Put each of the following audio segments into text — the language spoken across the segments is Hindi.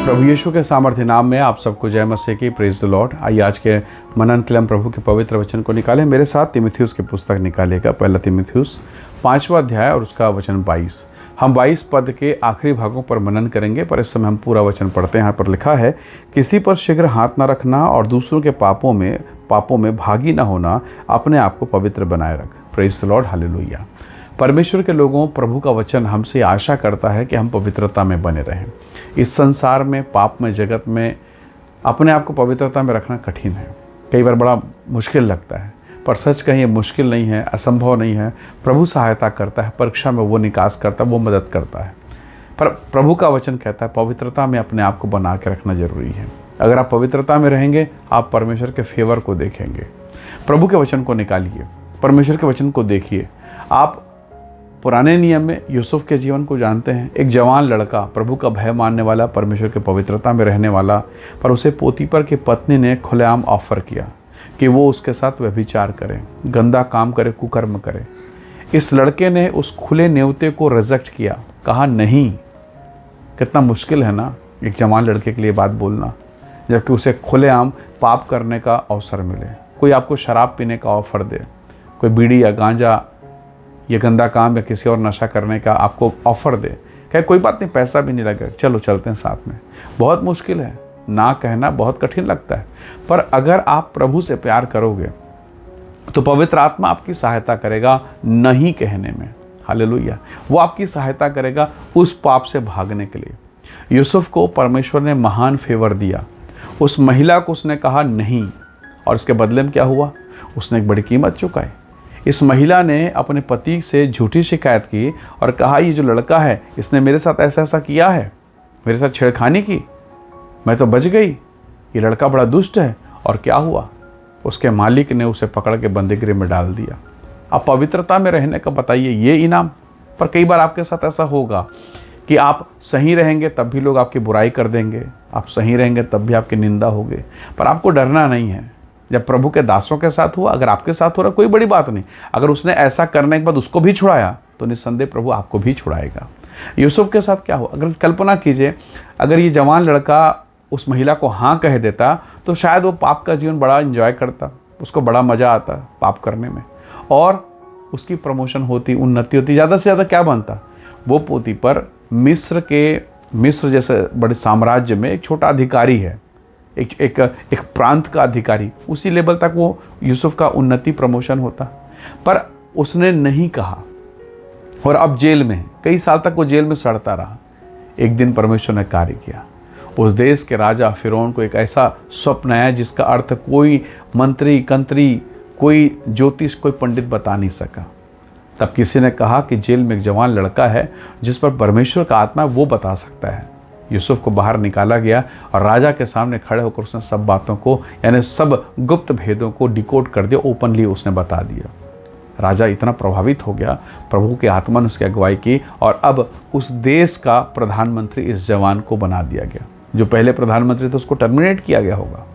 प्रभु यीशु के सामर्थ्य नाम में आप सबको जय मसीह की, प्रेज द लॉर्ड। आइए आज के मनन के लिए हम प्रभु के पवित्र वचन को निकालें। मेरे साथ तीमुथियुस की पुस्तक निकालिएगा, पहला तीमुथियुस 5वां अध्याय और उसका वचन 22। हम 22 पद के आखिरी भागों पर मनन करेंगे, पर इस समय हम पूरा वचन पढ़ते हैं। यहाँ पर लिखा है, किसी पर शीघ्र हाथ न रखना और दूसरों के पापों में भागी न होना, अपने आप को पवित्र बनाए रख। Praise the lord, hallelujah. परमेश्वर के लोगों, प्रभु का वचन हमसे आशा करता है कि हम पवित्रता में बने रहें। इस संसार में, पाप में, जगत में अपने आप को पवित्रता में रखना कठिन है, कई बार बड़ा मुश्किल लगता है। पर सच कहीं ये मुश्किल नहीं है, असंभव नहीं है। प्रभु सहायता करता है, परीक्षा में वो निकास करता है, वो मदद करता है। पर प्रभु का वचन कहता है पवित्रता में अपने आप को बना के रखना जरूरी है। अगर आप पवित्रता में रहेंगे, आप परमेश्वर के फेवर को देखेंगे। प्रभु के वचन को निकालिए, परमेश्वर के वचन को देखिए। आप पुराने नियम में यूसुफ के जीवन को जानते हैं। एक जवान लड़का, प्रभु का भय मानने वाला, परमेश्वर के पवित्रता में रहने वाला, पर उसे पोतीपर की पत्नी ने खुलेआम ऑफर किया कि वो उसके साथ व्यभिचार करे, गंदा काम करे, कुकर्म करे। इस लड़के ने उस खुले न्योते को रिजेक्ट किया, कहा नहीं। कितना मुश्किल है ना एक जवान लड़के के लिए बात बोलना, जबकि उसे खुलेआम पाप करने का अवसर मिले। कोई आपको शराब पीने का ऑफर दे, कोई बीड़ी या गांजा ये गंदा काम या किसी और नशा करने का आपको ऑफर दे, कहे कोई बात नहीं, पैसा भी नहीं लगेगा, चलो चलते हैं साथ में। बहुत मुश्किल है, ना कहना बहुत कठिन लगता है। पर अगर आप प्रभु से प्यार करोगे तो पवित्र आत्मा आपकी सहायता करेगा नहीं कहने में। हालेलुया। वो आपकी सहायता करेगा उस पाप से भागने के लिए। यूसुफ को परमेश्वर ने महान फेवर दिया। उस महिला को उसने कहा नहीं, और इसके बदले में क्या हुआ? उसने एक बड़ी कीमत चुकाई। इस महिला ने अपने पति से झूठी शिकायत की और कहा, ये जो लड़का है इसने मेरे साथ ऐसा ऐसा किया है, मेरे साथ छेड़खानी की, मैं तो बच गई, ये लड़का बड़ा दुष्ट है। और क्या हुआ? उसके मालिक ने उसे पकड़ के बंदीगृह में डाल दिया। अब पवित्रता में रहने का बताइए ये इनाम। पर कई बार आपके साथ ऐसा होगा कि आप सही रहेंगे तब भी लोग आपकी बुराई कर देंगे, आप सही रहेंगे तब भी आपकी निंदा होगी। पर आपको डरना नहीं है। जब प्रभु के दासों के साथ हुआ, अगर आपके साथ हो रहा, कोई बड़ी बात नहीं। अगर उसने ऐसा करने के बाद उसको भी छुड़ाया तो निस्संदेह प्रभु आपको भी छुड़ाएगा। यूसुफ के साथ क्या हुआ? अगर कल्पना कीजिए, अगर ये जवान लड़का उस महिला को हाँ कह देता तो शायद वो पाप का जीवन बड़ा एंजॉय करता, उसको बड़ा मज़ा आता पाप करने में, और उसकी प्रमोशन होती, उन्नति होती। ज़्यादा से ज़्यादा क्या बनता? वो पोतीपर मिस्र जैसे बड़े साम्राज्य में एक छोटा अधिकारी है, एक प्रांत का अधिकारी। उसी लेवल तक वो यूसुफ का उन्नति, प्रमोशन होता। पर उसने नहीं कहा और अब जेल में है। कई साल तक वो जेल में सड़ता रहा। एक दिन परमेश्वर ने कार्य किया। उस देश के राजा फिरौन को एक ऐसा स्वप्न आया जिसका अर्थ कोई मंत्री, कंत्री, कोई ज्योतिष, कोई पंडित बता नहीं सका। तब किसी ने कहा कि जेल में एक जवान लड़का है जिस पर परमेश्वर का आत्मा वो बता सकता है। यूसुफ को बाहर निकाला गया और राजा के सामने खड़े होकर उसने सब बातों को, यानी सब गुप्त भेदों को डिकोड कर दिया, ओपनली उसने बता दिया। राजा इतना प्रभावित हो गया, प्रभु के आत्मा ने उसकी अगुवाई की और अब उस देश का प्रधानमंत्री इस जवान को बना दिया गया। जो पहले प्रधानमंत्री थे उसको टर्मिनेट किया गया होगा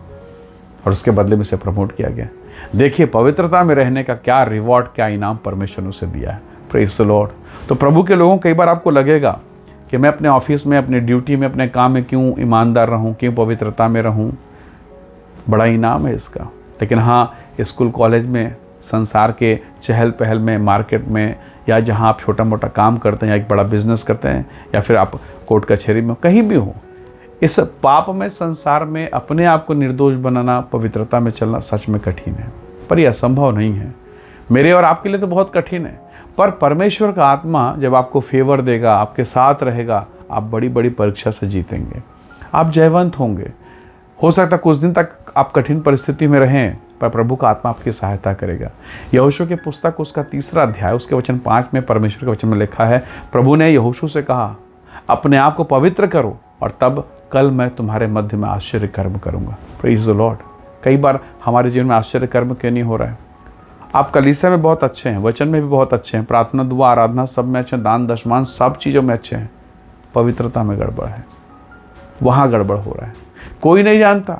और उसके बदले में इसे प्रमोट किया गया। देखिए पवित्रता में रहने का क्या रिवॉर्ड, क्या इनाम परमेश्वर ने उसे दिया है। Praise the Lord. तो प्रभु के लोगों, कई बार आपको लगेगा कि मैं अपने ऑफिस में, अपने ड्यूटी में, अपने काम में क्यों ईमानदार रहूं, क्यों पवित्रता में रहूं, बड़ा इनाम है इसका। लेकिन हाँ, स्कूल कॉलेज में, संसार के चहल पहल में, मार्केट में, या जहाँ आप छोटा मोटा काम करते हैं या एक बड़ा बिजनेस करते हैं, या फिर आप कोर्ट कचहरी में, कहीं भी हो, इस पाप में, संसार में अपने आप को निर्दोष बनाना, पवित्रता में चलना सच में कठिन है। पर यह असंभव नहीं है। मेरे और आपके लिए तो बहुत कठिन है। पर परमेश्वर का आत्मा जब आपको फेवर देगा, आपके साथ रहेगा, आप बड़ी बड़ी परीक्षा से जीतेंगे, आप जयवंत होंगे। हो सकता है कुछ दिन तक आप कठिन परिस्थिति में रहें, पर प्रभु का आत्मा आपकी सहायता करेगा। यहोशू की पुस्तक उसका 3रा अध्याय उसके वचन 5 में परमेश्वर के वचन में लिखा है, प्रभु ने यहोशू से कहा, अपने आप को पवित्र करो और तब कल मैं तुम्हारे मध्य में आश्चर्य कर्म करूँगा। Praise the Lord. कई बार हमारे जीवन में आश्चर्य कर्म क्यों नहीं हो रहा है? आप कलीसिया में बहुत अच्छे हैं, वचन में भी बहुत अच्छे हैं, प्रार्थना, दुआ, आराधना सब में अच्छे हैं, दान दशमान सब चीज़ों में अच्छे हैं, पवित्रता में गड़बड़ है, वहाँ गड़बड़ हो रहा है। कोई नहीं जानता,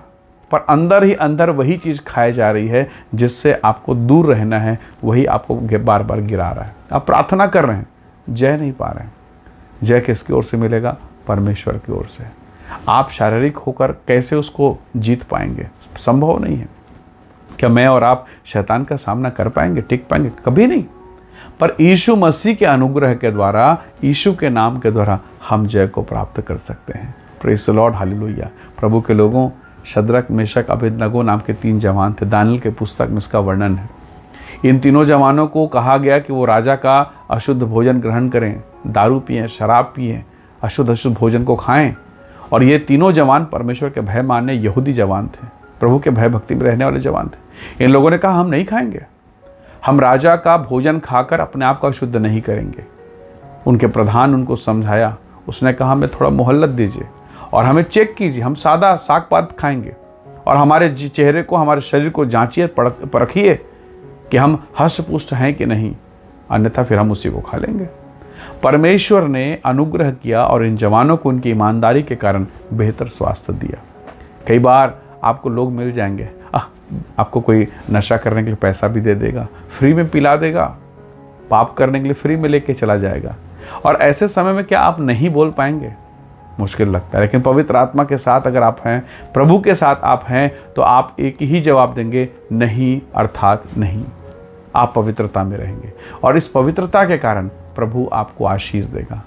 पर अंदर ही अंदर वही चीज़ खाई जा रही है जिससे आपको दूर रहना है, वही आपको बार बार गिरा रहा है। आप प्रार्थना कर रहे हैं, जय नहीं पा रहे हैं। जय किसकी ओर से मिलेगा? परमेश्वर की ओर से। आप शारीरिक होकर कैसे उसको जीत पाएंगे? संभव नहीं है। क्या मैं और आप शैतान का सामना कर पाएंगे, टिक पाएंगे? कभी नहीं। पर यीशु मसीह के अनुग्रह के द्वारा, यीशु के नाम के द्वारा हम जय को प्राप्त कर सकते हैं। Praise the lord, hallelujah. प्रभु के लोगों, शद्रक, मेशक, अबेदनगो नाम के 3 जवान थे। दानियेल के पुस्तक में इसका वर्णन है। इन तीनों जवानों को कहा गया कि वो राजा का अशुद्ध भोजन ग्रहण करें, दारू पिएं, शराब पिएं, अशुद्ध भोजन को खाएं। और ये तीनों जवान परमेश्वर के भय मानने यहूदी जवान थे, प्रभु के भय भक्ति में रहने वाले जवान थे। इन लोगों ने कहा हम नहीं खाएंगे, हम राजा का भोजन खाकर अपने आप को अशुद्ध नहीं करेंगे। उनके प्रधान उनको समझाया, उसने कहा हमें थोड़ा मोहल्लत दीजिए और हमें चेक कीजिए, हम सादा साग पात खाएंगे और हमारे चेहरे को, हमारे शरीर को जांचिए, परखिए कि हम हष्ट-पुष्ट हैं कि नहीं, अन्यथा फिर हम उसी को खा लेंगे। परमेश्वर ने अनुग्रह किया और इन जवानों को उनकी ईमानदारी के कारण बेहतर स्वास्थ्य दिया। कई बार आपको लोग मिल जाएंगे, आपको कोई नशा करने के लिए पैसा भी दे देगा, फ्री में पिला देगा, पाप करने के लिए फ्री में लेके चला जाएगा। और ऐसे समय में क्या आप नहीं बोल पाएंगे? मुश्किल लगता है। लेकिन पवित्र आत्मा के साथ अगर आप हैं, प्रभु के साथ आप हैं, तो आप एक ही जवाब देंगे, नहीं अर्थात नहीं। आप पवित्रता में रहेंगे और इस पवित्रता के कारण प्रभु आपको आशीष देगा।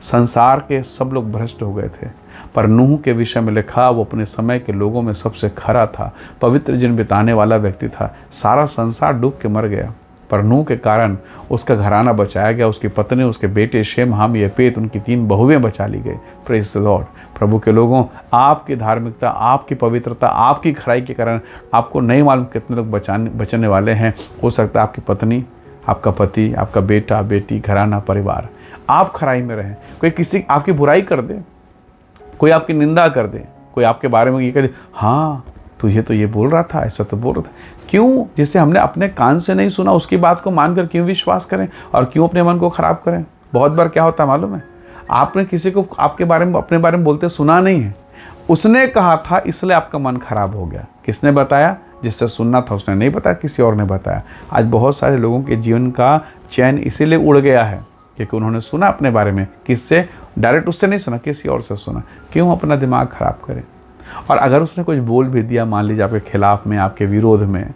संसार के सब लोग भ्रष्ट हो गए थे, पर नूह के विषय में लिखा वो अपने समय के लोगों में सबसे खरा था, पवित्र जीवन बिताने वाला व्यक्ति था। सारा संसार डूब के मर गया, पर नूह के कारण उसका घराना बचाया गया, उसकी पत्नी, उसके बेटे शेम, हाम, यपेत, उनकी 3 बहुएं बचा ली गई। Praise the Lord. प्रभु के लोगों, आपकी धार्मिकता, आपकी पवित्रता, आपकी खराई के कारण आपको नहीं मालूम कितने लोग बचने वाले हैं। हो सकता है आपकी पत्नी, आपका पति, आपका बेटा, बेटी, घराना, परिवार, आप खराई में रहें। कोई किसी आपकी बुराई कर दे, कोई आपकी निंदा कर दे, कोई आपके बारे में ये कह दे, हाँ तुझे तो ये बोल रहा था, ऐसा तो बोल रहा था। क्यों? जिसे हमने अपने कान से नहीं सुना उसकी बात को मानकर क्यों विश्वास करें और क्यों अपने मन को खराब करें? बहुत बार क्या होता है मालूम है, आपने किसी को आपके बारे में, अपने बारे में बोलते सुना नहीं है, उसने कहा था इसलिए आपका मन खराब हो गया। किसने बताया? जिससे सुनना था उसने नहीं बताया, किसी और ने बताया। आज बहुत सारे लोगों के जीवन का चैन इसीलिए उड़ गया है क्योंकि उन्होंने सुना अपने बारे में, किससे? डायरेक्ट उससे नहीं सुना, किसी और से सुना। क्यों अपना दिमाग खराब करें? और अगर उसने कुछ बोल भी दिया, मान लीजिए आपके खिलाफ में, आपके विरोध में,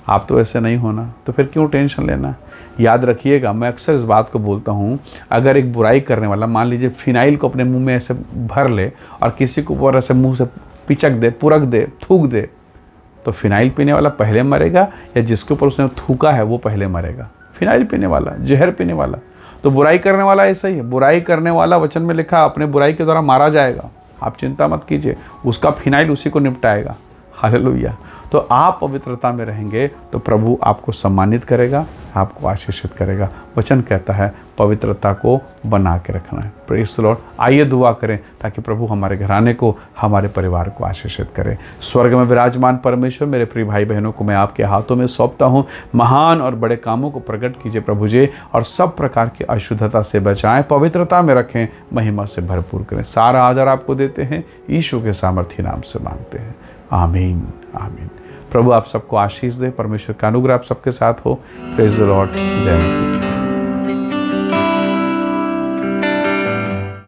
आप तो ऐसे नहीं होना, तो फिर क्यों टेंशन लेना? याद रखिएगा, मैं अक्सर इस बात को बोलता हूँ, अगर एक बुराई करने वाला मान लीजिए फिनाइल को अपने मुंह में ऐसे भर ले और किसी को ऊपर ऐसे मुंह से पिचक दे, पुरक दे, थूक दे, तो फिनाइल पीने वाला पहले मरेगा या जिसके ऊपर उसने थूका है वो पहले मरेगा? फिनाइल पीने वाला, जहर पीने वाला। तो बुराई करने वाला ऐसा ही है। बुराई करने वाला, वचन में लिखा, अपने बुराई के द्वारा मारा जाएगा। आप चिंता मत कीजिए, उसका फिनाइल उसी को निपटाएगा। हालेलुया। तो आप पवित्रता में रहेंगे तो प्रभु आपको सम्मानित करेगा, आपको आशीषित करेगा। वचन कहता है पवित्रता को बना के रखना है। Praise the Lord. आइए दुआ करें ताकि प्रभु हमारे घराने को, हमारे परिवार को आशीषित करे। स्वर्ग में विराजमान परमेश्वर, मेरे प्रिय भाई बहनों को मैं आपके हाथों में सौंपता हूँ। महान और बड़े कामों को प्रकट कीजिए प्रभु जी, और सब प्रकार की अशुद्धता से बचाएं, पवित्रता में रखें, महिमा से भरपूर करें। सारा आदर आपको देते हैं, यीशु के सामर्थी नाम से मांगते हैं। आमीन, आमीन। प्रभु आप सबको आशीष दे, परमेश्वर का अनुग्रह आप सबके साथ हो। Praise the Lord. जय मसीह।